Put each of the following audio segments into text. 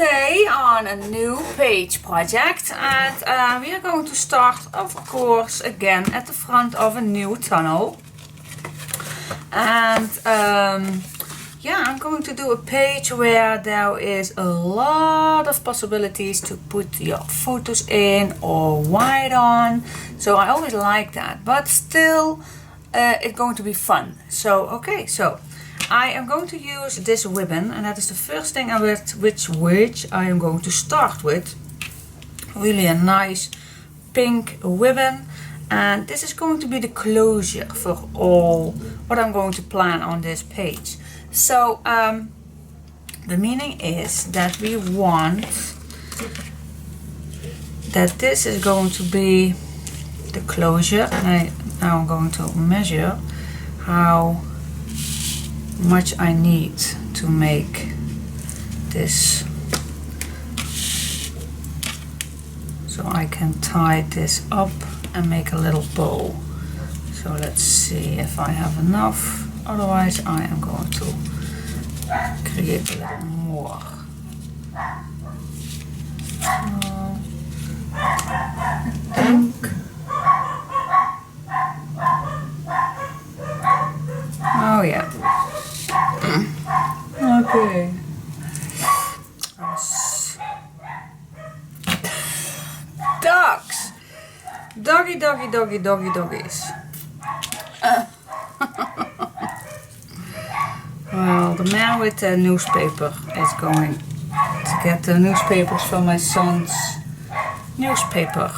today on a new page project, and we are going to start, of course, again at the front of a new tunnel. And yeah, I'm going to do a page where there is a lot of possibilities to put your photos in or write on. So I always like that, but still it's going to be fun. So okay, so I am going to use this ribbon, and that is the first thing which I am going to start with. Really a nice pink ribbon, and this is going to be the closure for all what I'm going to plan on this page. So the meaning is that we want that this is going to be the closure, and now I'm going to measure how much I need to make this, so I can tie this up and make a little bow. So let's see if I have enough, otherwise I am going to create a little more. Oh yeah. Okay. Dogs! Doggy, doggy, doggy, doggy, doggies. Well, the man with the newspaper is going to get the newspapers from my son's newspaper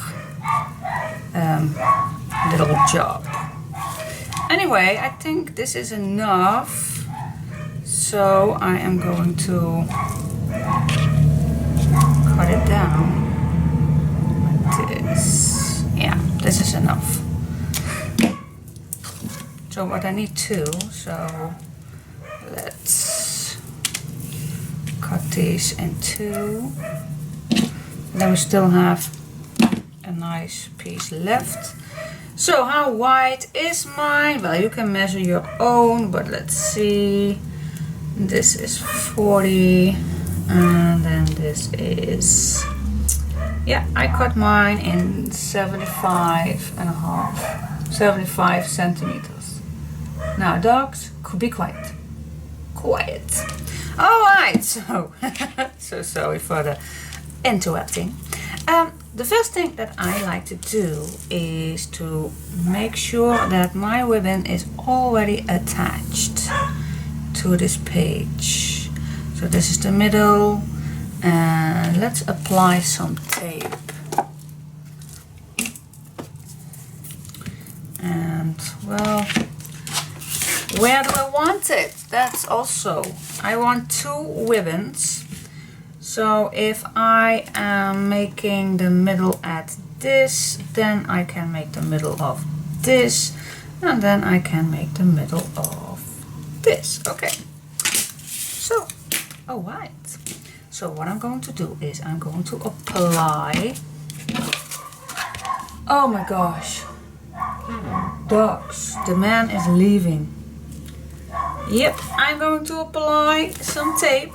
little job. Anyway, I think this is enough. So I am going to cut it down like this. Yeah, this is enough. So what I need to, so let's cut these in two. Then we still have a nice piece left. So how wide is mine? Well, you can measure your own, but let's see. This is 40, and then this is, yeah, I cut mine in 75 centimeters. Now dogs, could be quiet. Quiet. Alright, so, so sorry for the interrupting. The first thing that I like to do is to make sure that my ribbon is already attached to this page. So this is the middle, and let's apply some tape. And well, where do I want it? That's also, I want two ribbons. So if I am making the middle at this, then I can make the middle of this, and then I can make the middle of this. Okay, so alright, so what I'm going to do is I'm going to apply, oh my gosh, dogs, the man is leaving. Yep, I'm going to apply some tape.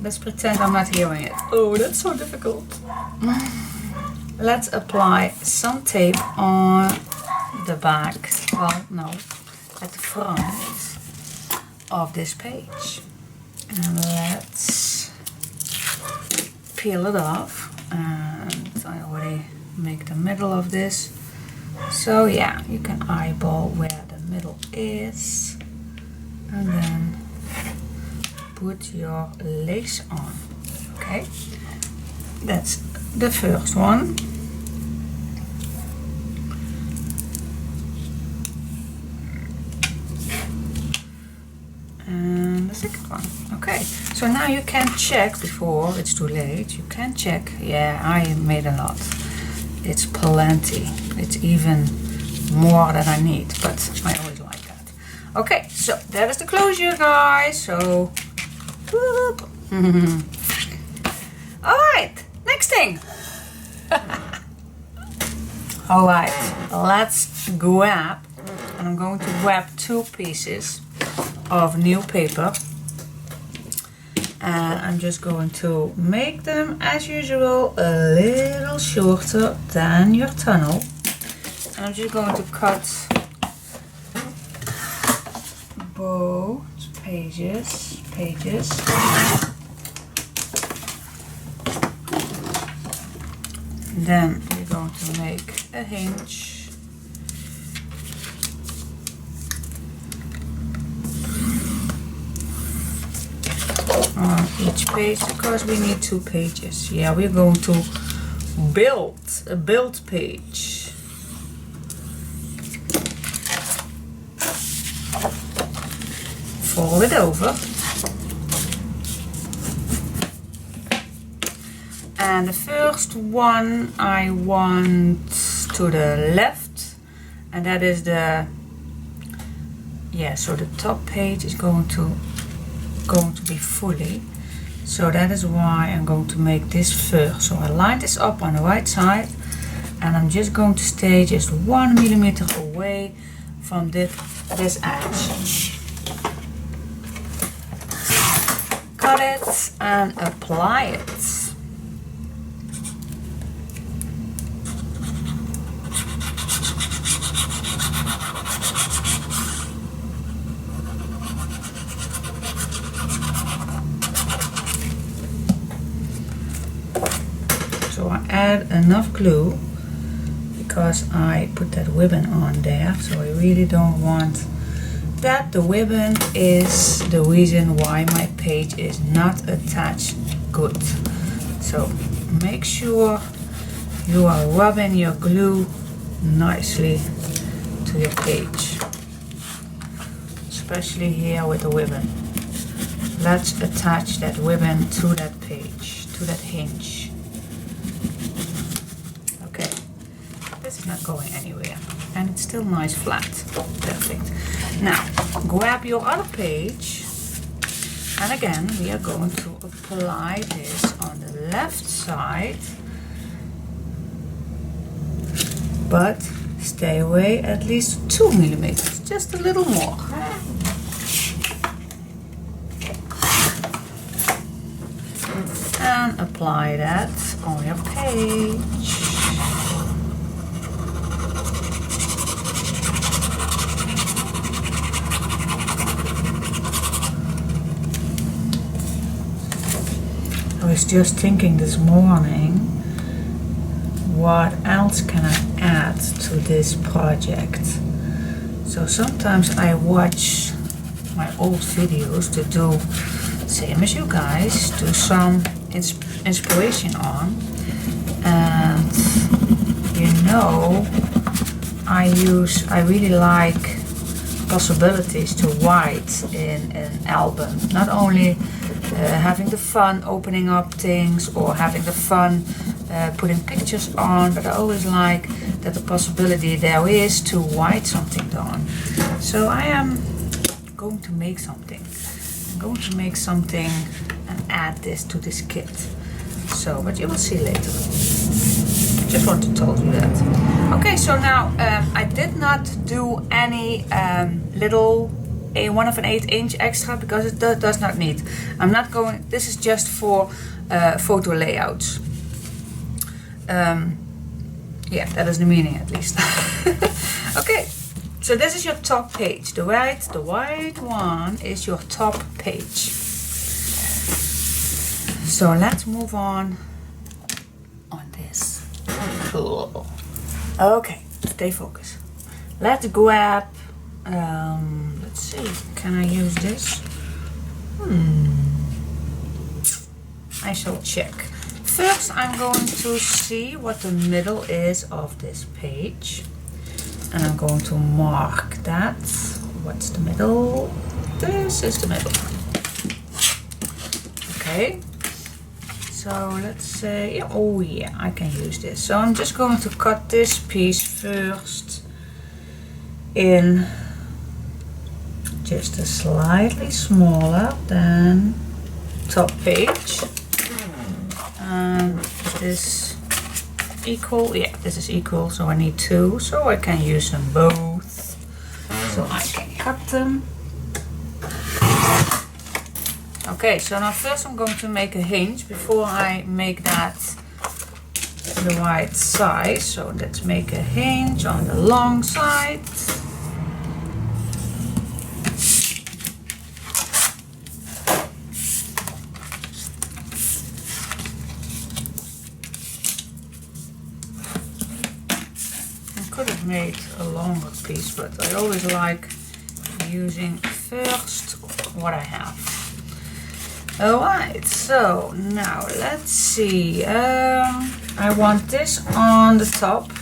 Let's pretend I'm not hearing it. Oh, that's so difficult. Let's apply some tape on the back, well no, at the front of this page, and let's peel it off. And I already make the middle of this, so yeah, you can eyeball where the middle is, and then put your lace on. Okay, that's the first one. And the second one. Okay, so now you can check before it's too late. You can check. Yeah, I made a lot. It's plenty. It's even more than I need, but I always like that. Okay, so that is the closure, guys. So alright, next thing. Alright, let's grab, and I'm going to grab two pieces of new paper, And I'm just going to make them, as usual, a little shorter than your tunnel. And I'm just going to cut both pages. Then we're going to make a hinge. On each page, because we need 2 pages. Yeah, we're going to build a build page. Fold it over. And the first one I want to the left, and that is the, yeah, so the top page is going to be fully, so that is why I'm going to make this first. So I line this up on the right side, and I'm just going to stay just 1 millimeter away from this edge. Cut it and apply it. So I add enough glue because I put that ribbon on there, so I really don't want that. The ribbon is the reason why my page is not attached good. So make sure you are rubbing your glue nicely to your page, especially here with the ribbon. Let's attach that ribbon to that page, to that hinge. Okay, this is not going anywhere, and it's still nice flat. Perfect. Now grab your other page, and again we are going to apply this on the left side, but stay away at least 2 millimeters, just a little more. And apply that on your page. I was just thinking this morning, what else can I add to this project? So sometimes I watch my old videos to do, same as you guys, do some inspiration on, and you know, I really like possibilities to write in an album. Not only having the fun opening up things or having the fun putting pictures on, but I always like that the possibility there is to write something down. So I am going to make something. I'm going to make something and add this to this kit. So, but you will see later. Just want to tell you that. Okay, so now I did not do any little a 1/8 inch extra because it does not need. I'm not going. This is just for photo layouts. Yeah, that is the meaning at least. Okay, so this is your top page. The white one is your top page. So let's move on this. Cool. Okay, stay focused. Let's grab. Let's see. Can I use this? I shall check. First, I'm going to see what the middle is of this page, and I'm going to mark that. What's the middle? This is the middle. Okay. So let's say, oh yeah, I can use this. So I'm just going to cut this piece first in just a slightly smaller than top page. And this equal, yeah, this is equal, so I need 2, so I can use them both. So I can cut them. Okay, so now first I'm going to make a hinge before I make that the right size. So let's make a hinge on the long side. I could have made a longer piece, but I always like using first what I have. Alright, so now let's see. I want this on the top.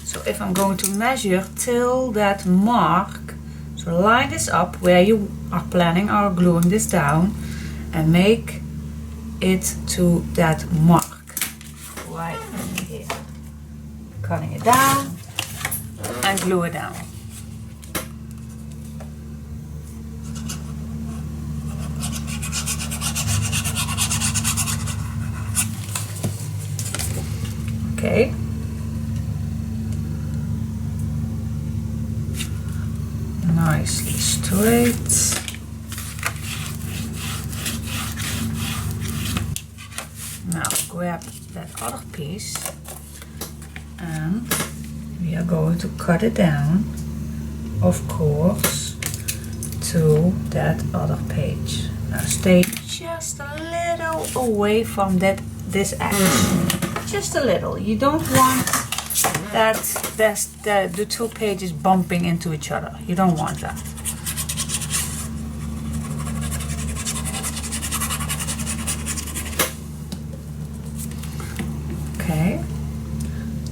So if I'm going to measure till that mark, so line this up where you are planning or gluing this down and make it to that mark right here. Cutting it down and glue it down. Okay. Nicely straight. Now grab that other piece and we are going to cut it down, of course, to that other page. Now stay just a little away from this axis. Just a little. You don't want that the two pages bumping into each other. You don't want that. Okay.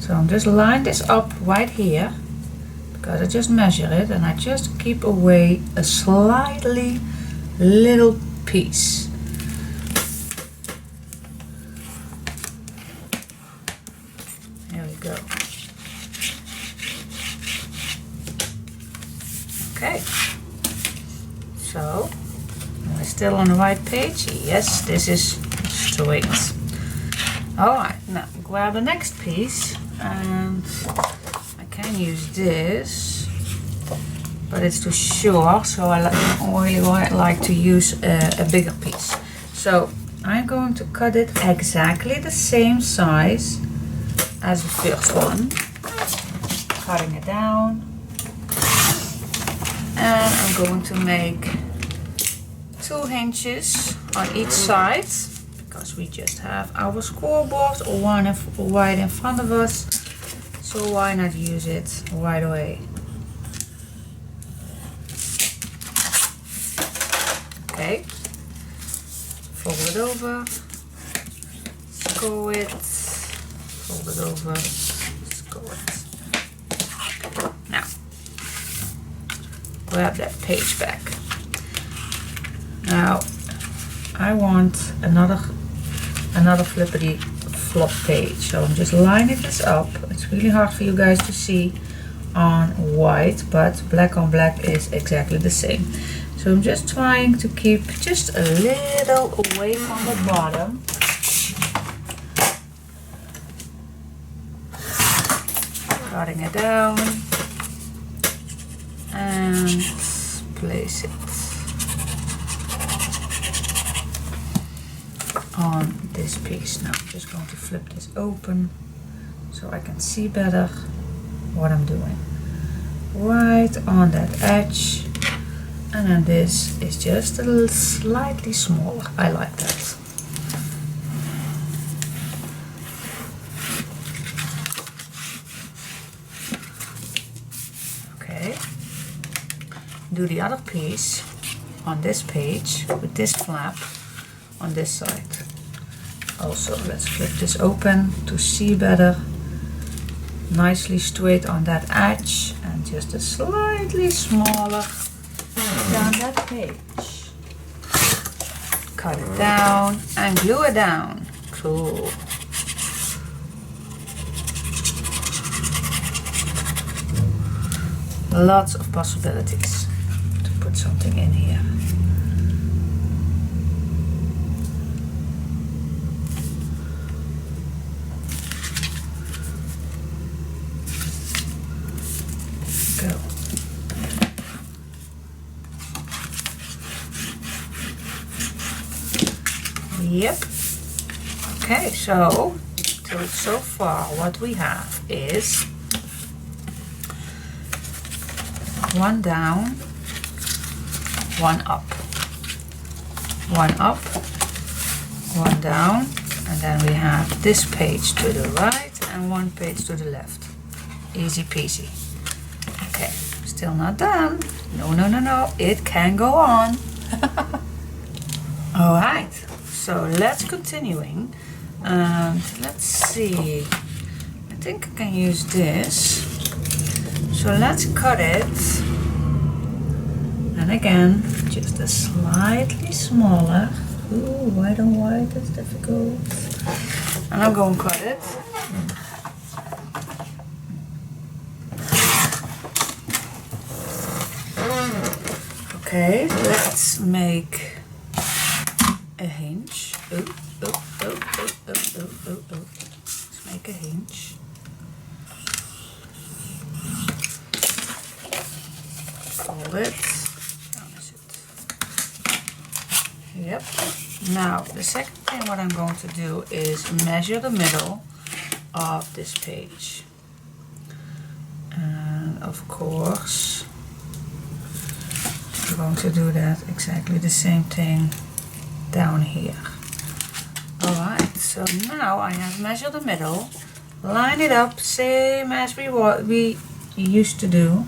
So I'm just line this up right here because I just measure it and I just keep away a slightly little piece. Go. Okay, so am I still on the right page? Yes, this is straight. Alright, now grab the next piece and I can use this, but it's too short, so I really like to use a bigger piece. So I'm going to cut it exactly the same size as the first one, cutting it down, and I'm going to make 2 hinges on each side because we just have our scoreboard right in front of us, so why not use it right away. Okay, fold it over, score it, fold it over, score it. Now, grab that page back. Now, I want another flippity flop page. So I'm just lining this up. It's really hard for you guys to see on white, but black on black is exactly the same. So I'm just trying to keep just a little away from the bottom. Cutting it down and place it on this piece. Now I'm just going to flip this open so I can see better what I'm doing. Right on that edge, and then this is just a little slightly smaller. I like that. Do the other piece on this page with this flap on this side. Also, let's flip this open to see better. Nicely straight on that edge and just a slightly smaller down that page. Cut it down and glue it down. Cool. Lots of possibilities to put something in here. Go. Yep. Okay, so so far what we have is one down, one up, one up, one down, and then we have this page to the right and one page to the left. Easy peasy. Okay, still not done. No, no, no, no, it can go on. Alright, so let's continuing. And let's see, I think I can use this. So let's cut it. And again, just a slightly smaller. Ooh, white on white, that's difficult. And I'm going to cut it. Okay, let's make a hinge. Oh. Let's make a hinge. Fold it. Down is it. Yep. Now the second thing what I'm going to do is measure the middle of this page. And of course I'm going to do that exactly the same thing down here. Alright, so now I have measured the middle, line it up same as we used to do.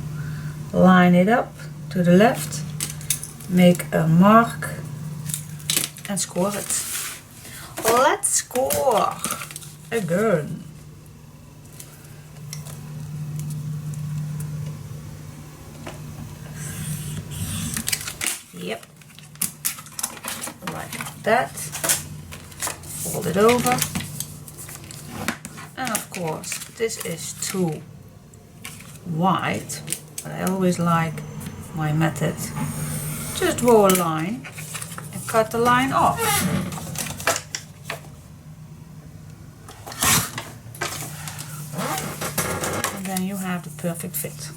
Line it up to the left, make a mark and score it. Let's score again. Yep, like that. Fold it over. And of course, this is too wide, but I always like my method. Just draw a line and cut the line off. And then you have the perfect fit.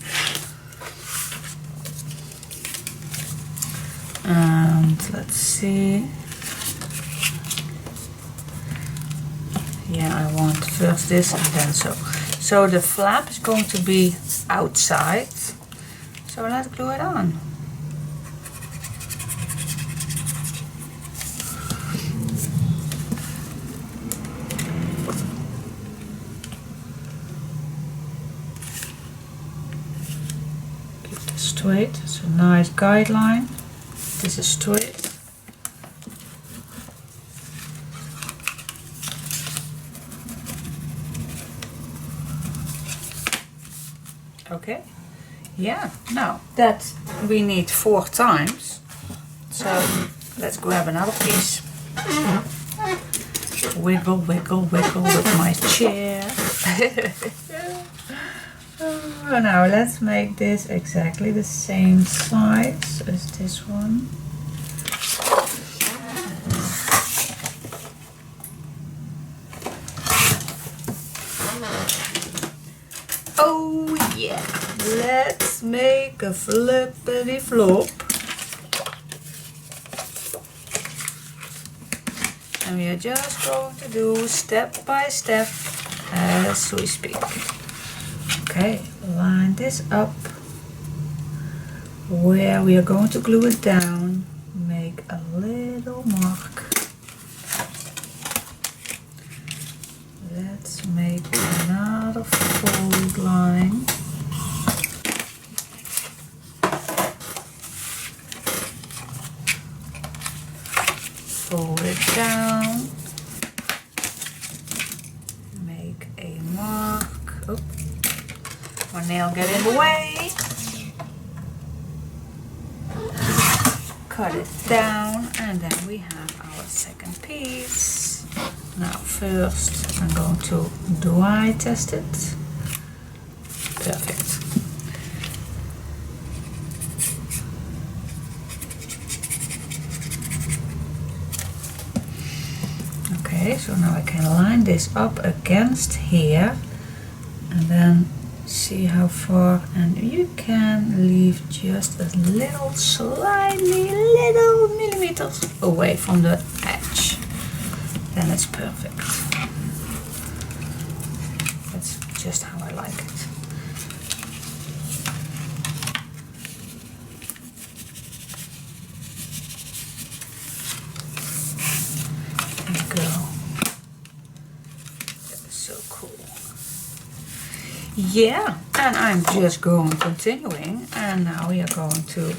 And let's see. Yeah, I want first this and then so. So the flap is going to be outside. So let's glue it on. Keep this straight. It's a nice guideline. This is straight. Okay, yeah, now that we need 4 times, so let's grab another piece. Wiggle, wiggle, wiggle with my chair. Oh, now let's make this exactly the same size as this one. Oh yeah, let's make a flippity flop. And we are just going to do step by step as we speak. Okay, line this up where we are going to glue it down. Make a little mark. Let's make another fold line. Fold it down. Make a mark. Oh, my nail get in the way. Cut it down, and then we have our second piece. Now first I'm going to dry test it. Perfect. Okay, so now I can line this up against here and then see how far, and you can leave just a little, slightly little millimeters away from the edge. then it's perfect. That's just how I like it. There you go. That is so cool. Yeah, and I'm just continuing, and now we are going to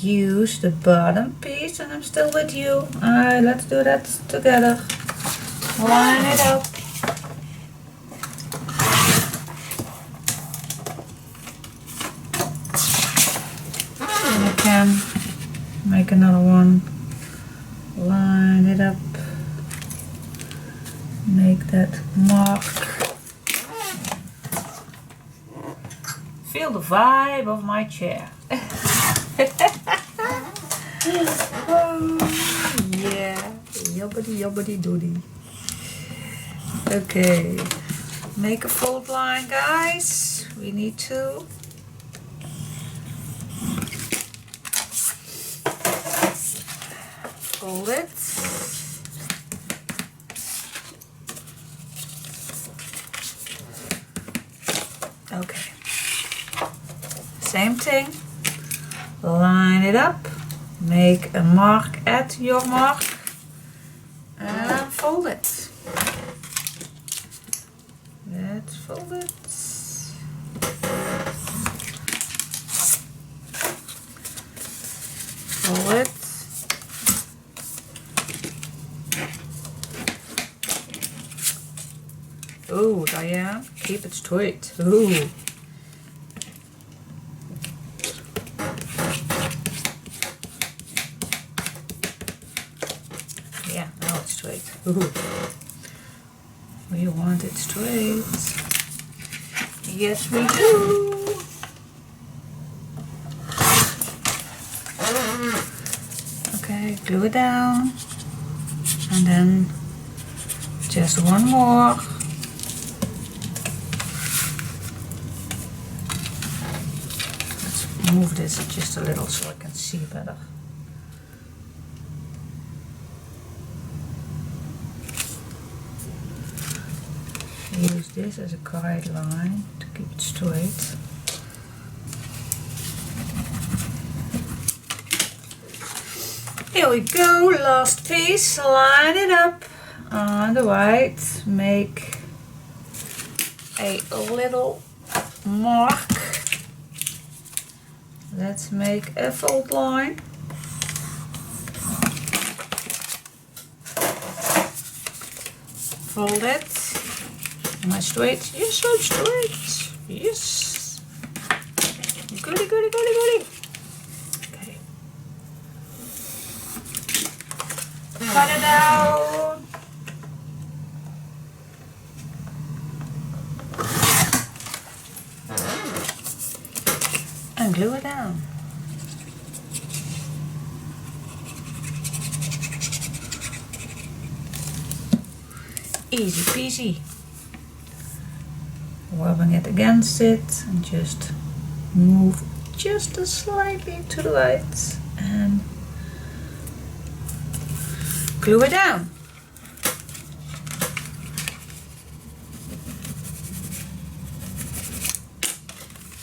use the bottom piece, and I'm still with you. Alright, let's do that together. Line it up. And I can make another one. Line it up. Make that mark. Feel the vibe of my chair. Oh, yeah, yobbity doody. Okay, make a fold line, guys. We need to. Fold it. Okay. Same thing. Line it up. Make a mark at your mark. And fold it. Let's fold it. Fold it. Ooh, Diane, keep it straight. Ooh. Yeah, now it's straight. Ooh. We want it straight. Yes, we do. Okay, glue it down. And then just one more. Let's move this just a little so I can see better. Use this as a guideline to keep it straight. Here we go, last piece, line it up on the right, make a little mark. Let's make a fold line. Fold it. Am I straight? Yes, I'm straight. Yes. Goody, goody, goody, goody. Okay. Cut it out. And glue it down. Easy peasy. Rubbing it against it and just move just slightly to the right and glue it down.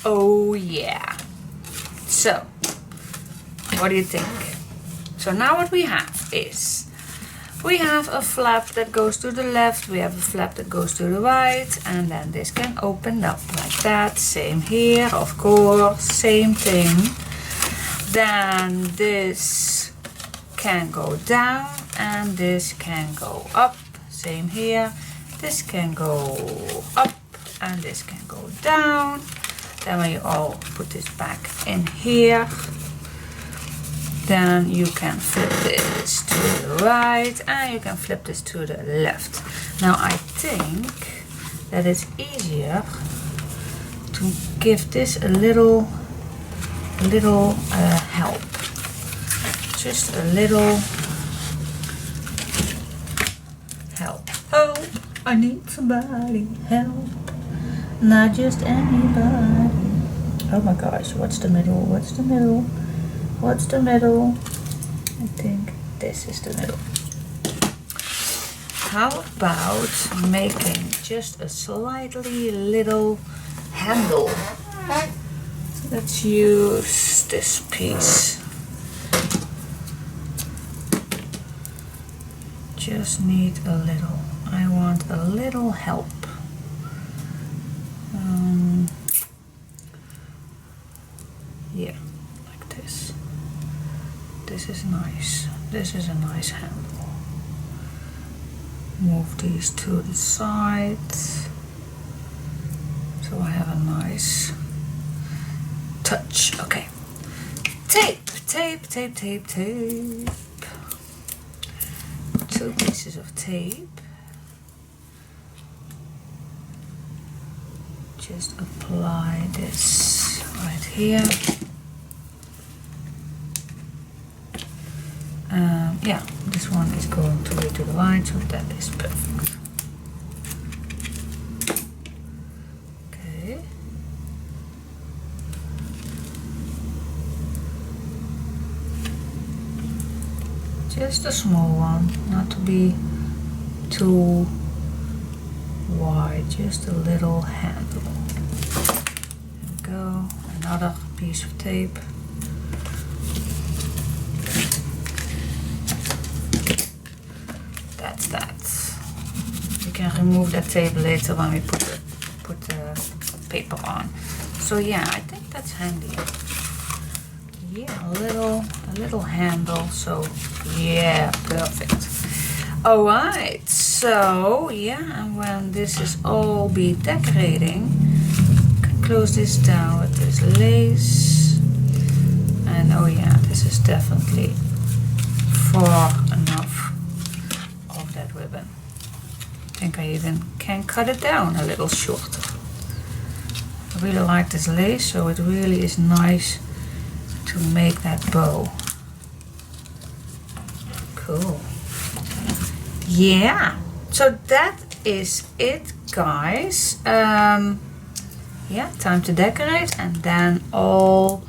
Oh yeah. So, what do you think? So now what we have is we have a flap that goes to the left, we have a flap that goes to the right, and then this can open up like that. Same here, of course, same thing. Then this can go down and this can go up. Same here. This can go up and this can go down. Then when you all put this back in here, then you can flip this to the right and you can flip this to the left. Now I think that it's easier to give this a little help. Just a little help. Help! I need somebody. Help! Not just anybody. Oh my gosh, what's the middle? What's the middle? What's the middle? I think this is the middle. how about making just a slightly little handle? Let's use this piece. Just need a little. I want a little help. Yeah, like this. This is nice. This is a nice handle. Move these to the side. So I have a nice touch. Okay. Tape, tape, tape, tape, tape. 2 pieces of tape. Just apply this right here. Yeah, this one is going to be to the line, so that is perfect. Okay. Just a small one, not to be too wide, just a little handle. There we go, another piece of tape. That's that. You can remove that tape later when we put the paper on. So yeah, I think that's handy. Yeah, a little handle, so yeah, perfect. Alright, so yeah, and when this is all be decorating, you can close this down with this lace. And oh yeah, this is definitely far enough of that ribbon. I think I even can cut it down a little shorter. I really like this lace, so it really is nice to make that bow. Cool. Yeah, so that is it, guys. Yeah, time to decorate, and then all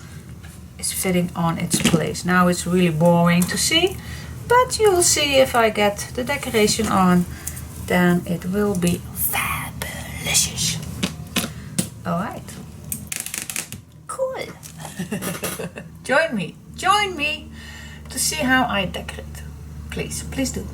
is fitting on its place. Now it's really boring to see, but you'll see if I get the decoration on, then it will be fabulous. Alright. Cool. Join me to see how I decorate. Please do.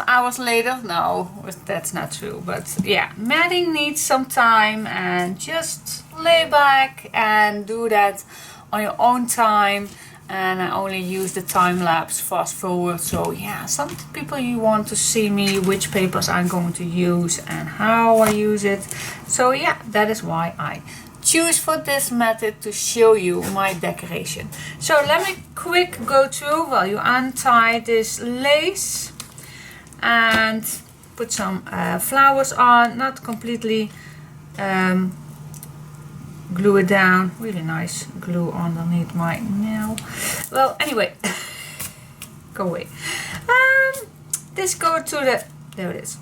hours later. No, that's not true. But yeah, matting needs some time, and just lay back and do that on your own time. And I only use the time lapse fast forward. So yeah, some people you want to see me which papers I'm going to use and how I use it. So yeah, that is why I choose for this method to show you my decoration. So let me quick go through while you untie this lace and put some flowers on, not completely glue it down. Really nice glue underneath my nail. Well, anyway, go away. This goes to the, there it is.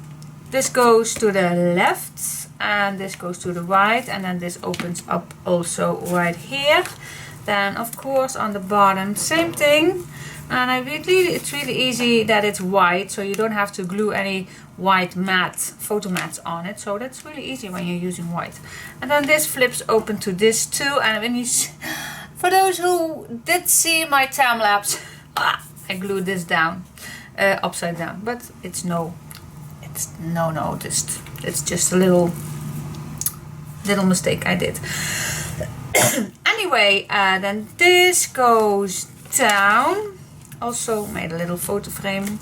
This goes to the left and this goes to the right, and then this opens up also right here. Then of course on the bottom same thing, and it's really easy that it's white, so you don't have to glue any white matte photo mats on it, so that's really easy when you're using white. And then this flips open to this too, and when you for those who did see my time lapse, I glued this down upside down, but it's just a little mistake I did. Anyway, then this goes down. Also made a little photo frame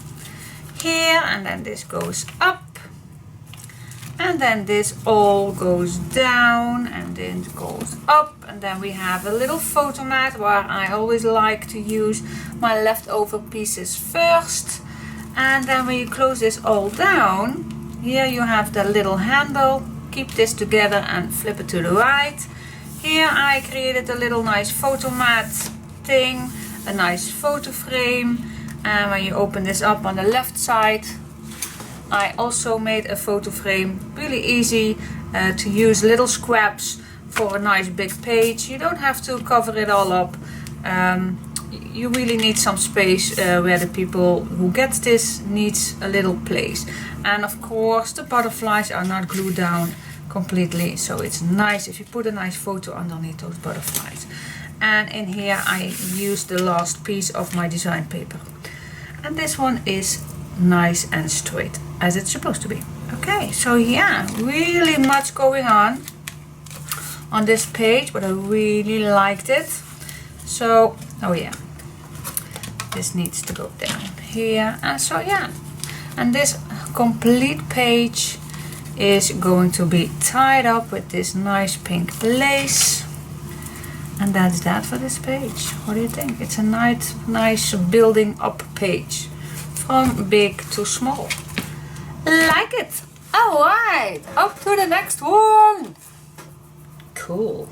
here, and then this goes up, and then this all goes down, and then it goes up, and then we have a little photo mat where I always like to use my leftover pieces first. And then when you close this all down, here you have the little handle. Keep this together and flip it to the right. Here I created a little nice photo mat thing, a nice photo frame, and when you open this up on the left side, I also made a photo frame. Really easy to use, little scraps for a nice big page. You don't have to cover it all up. You really need some space where the people who get this needs a little place. And of course the butterflies are not glued down completely, so it's nice if you put a nice photo underneath those butterflies. And in here I used the last piece of my design paper, and this one is nice and straight as it's supposed to be. Okay, so yeah, really much going on this page, but I really liked it. So oh yeah, this needs to go down here, and so yeah, and this complete page is going to be tied up with this nice pink lace. And that's that for this page. What do you think? It's a nice building up page from big to small. Like it? Alright, up to the next one. Cool.